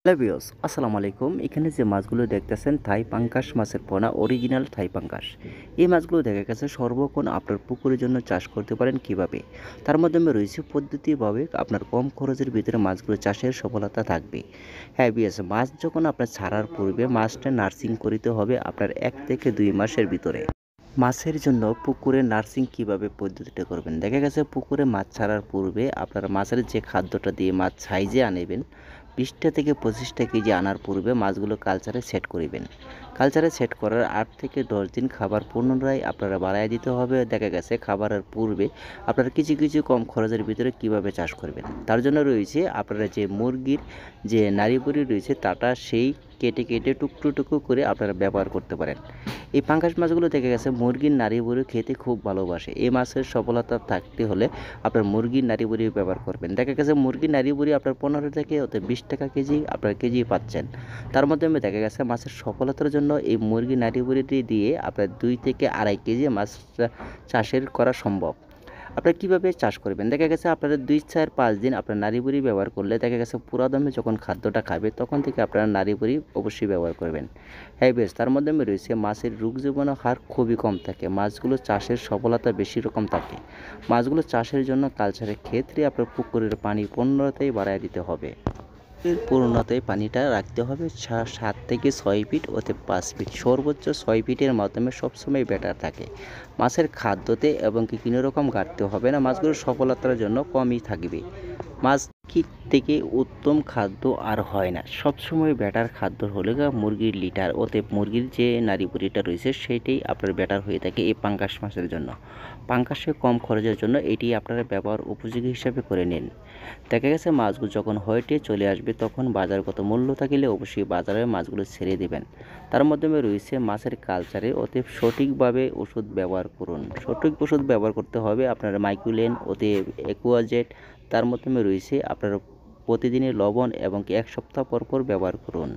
Hello viewers, আসসালামু আলাইকুম। এখানে যে মাছগুলো দেখতেছেন থাই পাঙ্গাস মাছের পোনা, অরিজিনাল থাই পাঙ্গাস। এই মাছগুলো দেখা গেছে সর্বক্ষণ আপনার পুকুরের জন্য চাষ করতে পারেন কিভাবে। তার মাধ্যমে রয়েছে পদ্ধতিভাবে আপনার কম খরচের ভিতরে মাছগুলো চাষের সফলতা থাকবে। হ্যাঁ ভিউয়ার্স, মাছ যখন আপনার ছাড়ার পূর্বে মাছটা নার্সিং করিতে হবে আপনার 1 থেকে 2 মাসের ভিতরে। মাছের জন্য পুকুরে নার্সিং কিভাবে পদ্ধতিটা করবেন, দেখা গেছে পুকুরে মাছ ছাড়ার পূর্বে আপনার মাছের যে খাদ্যটা দিয়ে মাছ সাইজে আনবেন 20টা থেকে 25টা কেজি আনার পূর্বে মাছগুলো কালচারে সেট করিবেন। কালচারে সেট করার 8 থেকে 10 দিন খাবার পুনরায় আপনারা বাড়ায় দিতে হবে। দেখা গেছে খাবারের পূর্বে আপনারা কিছু কিছু কম খরচের ভিতরে কিভাবে চাষ করবেন, তার জন্য রয়েছে আপনারা যে মুরগির যে নাড়ি বুড়ি রয়েছে তাটা সেই কেটে কেটে টুকরো টুকরো করে আপনারা ব্যবহার করতে পারেন। এই পাঙ্গাস মাছগুলো দেখা গেছে মুরগির নাড়ি বুড়ি খেতে খুব ভালোবাসে। এই মাছের সফলতা থাকতে হলে আপনার মুরগির নাড়ি বুড়ি ব্যবহার করবেন। দেখা গেছে মুরগির নাড়ি বুড়ি আপনার 15 থেকে 20 টাকা কেজি আপনার কেজি পাচ্ছেন। তার মাধ্যমে দেখা গেছে মাছের সফলতার জন্য এই মুরগির নাড়ি বুড়িটি দিয়ে আপনার 2 থেকে 2.5 কেজি মাছ চাষের করা সম্ভব। আপনারা কীভাবে চাষ করবেন, দেখা গেছে আপনারা 2, 4, 5 দিন আপনার নাড়ি বুড়ি ব্যবহার করলে দেখা গেছে পুরা দমে যখন খাদ্যটা খাবে তখন থেকে আপনারা নাড়ি বুড়ি অবশ্যই ব্যবহার করবেন। হ্যাঁ বেশ, তার মাধ্যমে রয়েছে মাছের রোগ জীবাণুর হার খুবই কম থাকে, মাছগুলো চাষের সফলতা বেশি রকম থাকে। মাছগুলো চাষের জন্য কালচারের ক্ষেত্রে আপনার পুকুরের পানি 15টাই বাড়ায় দিতে হবে। পুরোনোতে পানিটা রাখতে হবে 7 থেকে 6 ফিট ওতে 5 ফিট, সর্বোচ্চ 6 ফিটের মাধ্যমে সবসময় বেটার থাকে। মাছের খাদ্যতে এবং কি কোনো রকম ঘাটতি হবে না, মাছগুলোর সফলতার জন্য কমই থাকবে। মাছ থেকে উত্তম খাদ্য আর হয় না, সবসময় বেটার খাদ্য হলে মুরগির লিটার, ওতে মুরগির যে নাড়ি বুড়িটা রয়েছে সেটাই আপনার বেটার হয়ে থাকে এই পাঙ্গাস মাছের জন্য। পাঙ্গাসে কম খরচের জন্য এটি আপনারা ব্যবহার উপযোগী হিসাবে করে নিন। দেখা গেছে মাছগুলো যখন হয়েটে চলে আসবে তখন বাজারগত মূল্য থাকলে অবশ্যই বাজারে মাছগুলো ছেড়ে দেবেন। তার মাধ্যমে রয়েছে মাছের কালচারে অতএব সঠিকভাবে ওষুধ ব্যবহার করুন। সঠিক ওষুধ ব্যবহার করতে হবে আপনার মাইকুলেন, অতএব একুয়াজেট। তার মাধ্যমে রয়েছে আপনার প্রতিদিনের লবণ এবং 1 সপ্তাহ পর পর ব্যবহার করুন।